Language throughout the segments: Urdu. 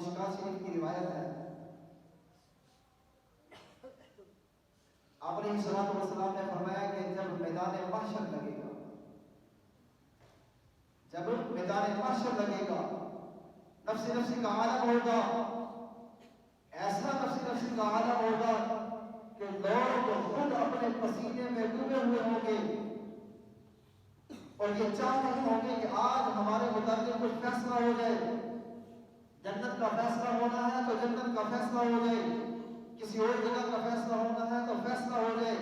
مشکات شریف کی روایت ہے، آپ علیہ الصلوۃ والسلام نے فرمایا کہ جب میدان محشر لگے گا، جب میدان محشر لگے گا، نفسی نفسی کا عالم ہوگا، ایسا نفسی نفسی کا عالم ہوگا کہ لوگ خود اپنے پسینے میں ڈوبے ہوئے ہوں گے اور یہ چاہ رہے ہوں گے کہ آج ہمارے متعلق کچھ فیصلہ ہو جائے، جنت کا فیصلہ ہونا ہے تو جنت کا فیصلہ ہو جائے، کسی اور جگہ کا فیصلہ ہونا ہے تو فیصلہ ہو جائے،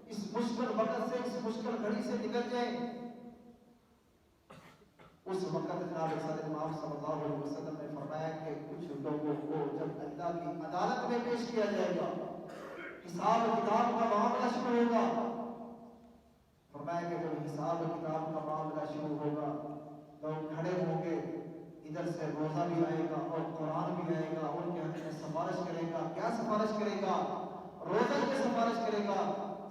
اس مشکل وقت سے، اس مشکل گھڑی سے نکل جائے۔ اس وقت جناب صادق محمد صلی اللہ علیہ وسلم نے فرمایا کہ کچھ لوگوں کو جب اللہ کی عدالت میں پیش کیا جائے گا، حساب کتاب کا معاملہ شروع ہوگا، فرمایا کہ جب حساب کتاب کا معاملہ شروع ہوگا لوگ کھڑے ہوں گے، ادھر سے روزہ بھی آئے گا اور قرآن بھی آئے گا، ان کے حق میں سفارش کرے گا۔ کیا سفارش کرے گا؟ روزہ کی سفارش کرے گا۔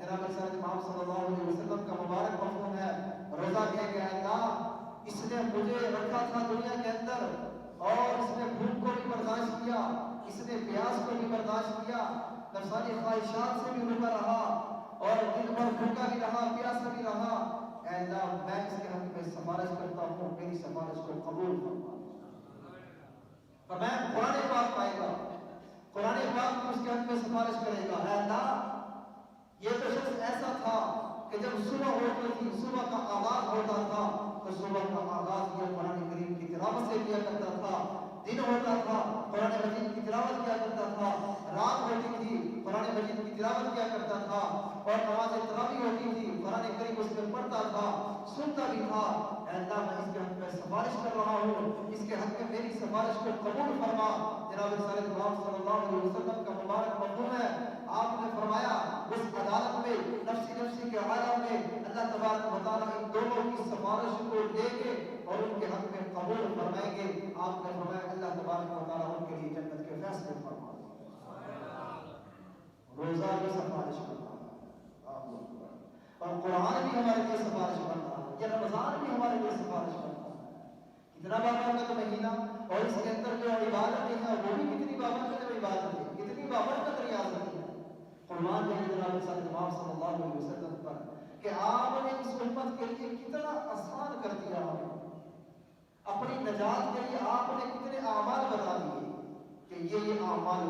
جناب صادق محمد صلی اللہ علیہ وسلم کا مبارک مفہوم ہے، روزہ کہے کہ اللہ اس نے مجھے رکھا تھا دنیا کے اندر اور اس نے بھوک کو بھی برداشت کیا، اس نے پیاس کو بھی برداشت کیا، نفسانی خواہشات سے بھی روکا رہا اور دن بھر بھوکا بھی رہا، پیاسا بھی رہا۔ اے اللہ میں اس کے حق میں سفارش کرتا ہوں، میری سفارش کو قبول فرما۔ فرمایا قرآن پاک آئے گا، قرآن پاک اس کے حق میں سفارش کرے گا۔ اے اللہ یہ تو شخص ایسا تھا کہ جب صبح ہوتی تھی، صبح کا آغاز ہوتا تھا تو صبح کا آغاز یہ قرآن کریم کی تلاوت سے کیا کرتا تھا، دن ہوتا تھا قرآن مجید کی تلاوت کیا کرتا تھا، رات ہوتی تھی قرآن مجید کی تلاوت کیا کرتا تھا، اور نماز تراویح ہوتی تھی قرآن کریم اس میں پڑھتا تھا، سنتا بھی تھا۔ اے اللہ میں اس کے حق میں سفارش کر رہا ہوں، اس کے حق میں میری سفارش کو قبول فرما۔ جناب صلی اللہ علیہ وسلم کا مبارک مفہوم ہے، آپ نے فرمایا اس عدالت میں نفسی نفسی کے عالم میں اللہ تبارک و تعالیٰ ان دونوں کی سفارش کو لے کے اور ان کے حق میں قبول فرمائیں گے۔ آپ نے فرمایا اللہ تبارک و تعالیٰ ان کے لیے جنت کے فیصلے فرما۔ روزہ بھی سفارش کرتا ہے اور قرآن بھی ہمارے لیے سفارش کرتا ہے، یہ رمضان بھی ہمارے لیے سفارش کرتا ہے۔ کتنا بابرکت مہینہ اور اس کے اندر جو عبادتیں ہیں وہ بھی کتنی بابرکت عبادت ہے، کتنی بابرکت ریاضت ہے۔ قرآن نے جناب صلی اللہ علیہ وسلم پر کہ آپ نے اس امت کے لیے کتنا آسان کر دیا، اپنی نجات کے لیے آپ نے کتنے اعمال بتا دیے کہ یہ اعمال